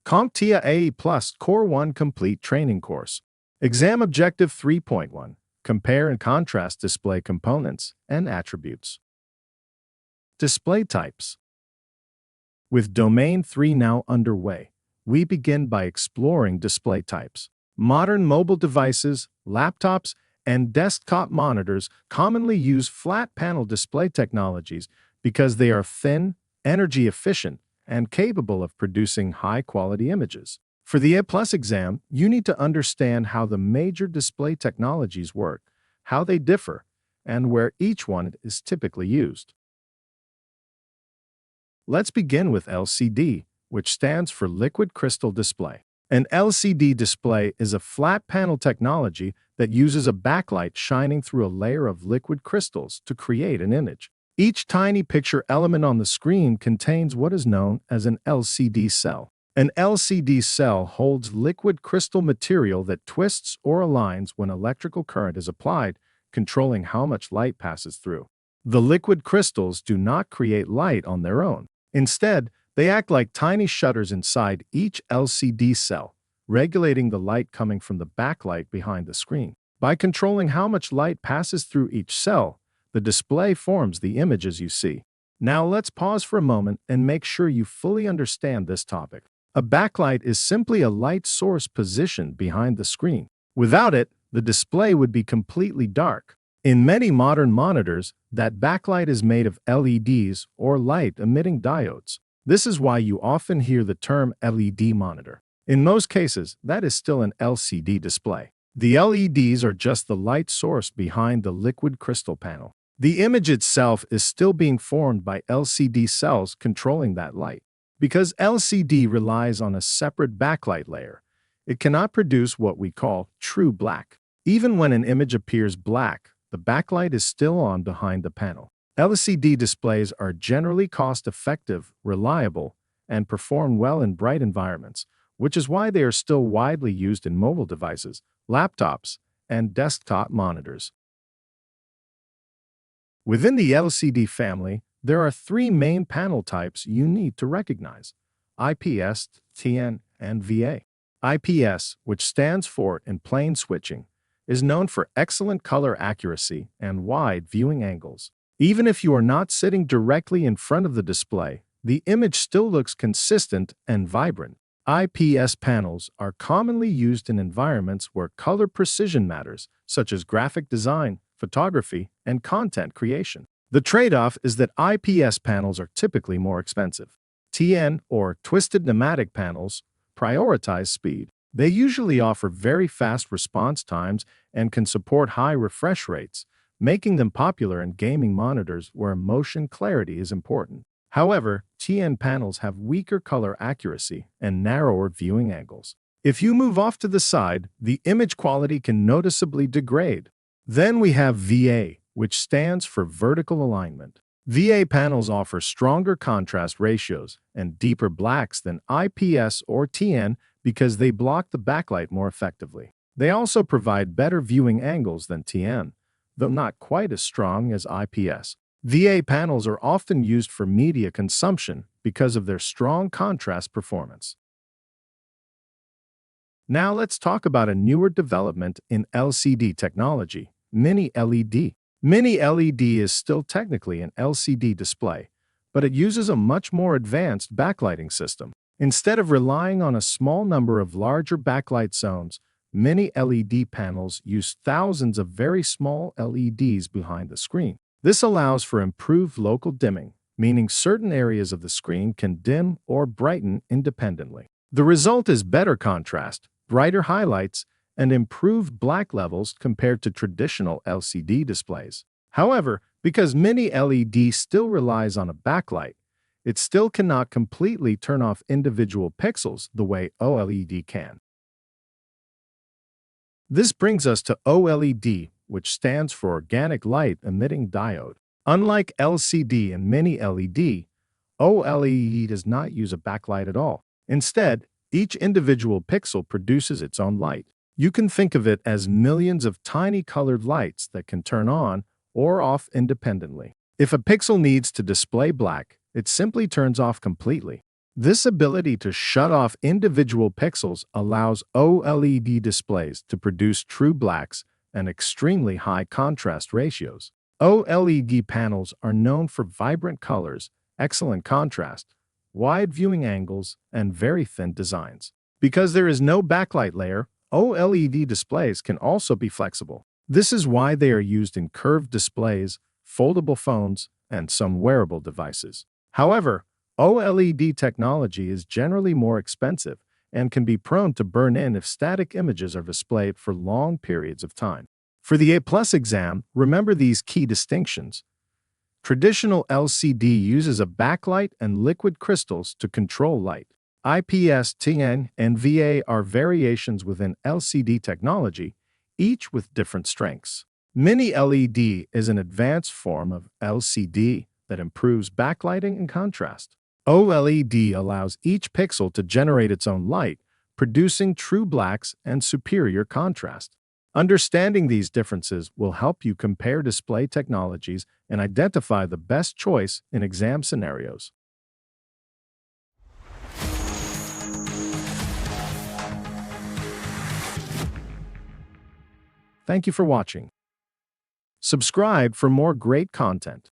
CompTIA A Plus Core 1 Complete Training Course. Exam Objective 3.1. Compare and contrast display components and attributes. Display types. With Domain 3 now underway, we begin by exploring display types. Modern mobile devices, laptops, and desktop monitors commonly use flat panel display technologies because they are thin, energy efficient, and capable of producing high-quality images. For the A+ exam, you need to understand how the major display technologies work, how they differ, and where each one is typically used. Let's begin with LCD, which stands for Liquid Crystal Display. An LCD display is a flat panel technology that uses a backlight shining through a layer of liquid crystals to create an image. Each tiny picture element on the screen contains what is known as an LCD cell. An LCD cell holds liquid crystal material that twists or aligns when electrical current is applied, controlling how much light passes through. The liquid crystals do not create light on their own. Instead, they act like tiny shutters inside each LCD cell, regulating the light coming from the backlight behind the screen. By controlling how much light passes through each cell, the display forms the images you see. Now let's pause for a moment and make sure you fully understand this topic. A backlight is simply a light source positioned behind the screen. Without it, the display would be completely dark. In many modern monitors, that backlight is made of LEDs or light-emitting diodes. This is why you often hear the term LED monitor. In most cases, that is still an LCD display. The LEDs are just the light source behind the liquid crystal panel. The image itself is still being formed by LCD cells controlling that light. Because LCD relies on a separate backlight layer, it cannot produce what we call true black. Even when an image appears black, the backlight is still on behind the panel. LCD displays are generally cost-effective, reliable, and perform well in bright environments, which is why they are still widely used in mobile devices, laptops, and desktop monitors. Within the LCD family, there are three main panel types you need to recognize: IPS, TN, and VA. IPS, which stands for in plane switching, is known for excellent color accuracy and wide viewing angles. Even if you are not sitting directly in front of the display, the image still looks consistent and vibrant. IPS panels are commonly used in environments where color precision matters, such as graphic design, photography, and content creation. The trade-off is that IPS panels are typically more expensive. TN, or twisted pneumatic panels, prioritize speed. They usually offer very fast response times and can support high refresh rates, making them popular in gaming monitors where motion clarity is important. However, TN panels have weaker color accuracy and narrower viewing angles. If you move off to the side, the image quality can noticeably degrade. Then we have VA, which stands for vertical alignment. VA panels offer stronger contrast ratios and deeper blacks than IPS or TN because they block the backlight more effectively. They also provide better viewing angles than TN, though not quite as strong as IPS. VA panels are often used for media consumption because of their strong contrast performance. Now let's talk about a newer development in LCD technology: Mini LED. Mini LED is still technically an LCD display, but it uses a much more advanced backlighting system. Instead of relying on a small number of larger backlight zones, Mini LED panels use thousands of very small LEDs behind the screen. This allows for improved local dimming, meaning certain areas of the screen can dim or brighten independently. The result is better contrast, brighter highlights, and improved black levels compared to traditional LCD displays. However, because Mini LED still relies on a backlight, it still cannot completely turn off individual pixels the way OLED can. This brings us to OLED, which stands for Organic Light Emitting Diode. Unlike LCD and Mini LED, OLED does not use a backlight at all. Instead, each individual pixel produces its own light. You can think of it as millions of tiny colored lights that can turn on or off independently. If a pixel needs to display black, it simply turns off completely. This ability to shut off individual pixels allows OLED displays to produce true blacks and extremely high contrast ratios. OLED panels are known for vibrant colors, excellent contrast, wide viewing angles, and very thin designs. Because there is no backlight layer, OLED displays can also be flexible. This is why they are used in curved displays, foldable phones, and some wearable devices. However, OLED technology is generally more expensive and can be prone to burn in if static images are displayed for long periods of time. For the A+ exam, remember these key distinctions. Traditional LCD uses a backlight and liquid crystals to control light. IPS, TN, and VA are variations within LCD technology, each with different strengths. Mini LED is an advanced form of LCD that improves backlighting and contrast. OLED allows each pixel to generate its own light, producing true blacks and superior contrast. Understanding these differences will help you compare display technologies and identify the best choice in exam scenarios. Thank you for watching. Subscribe for more great content.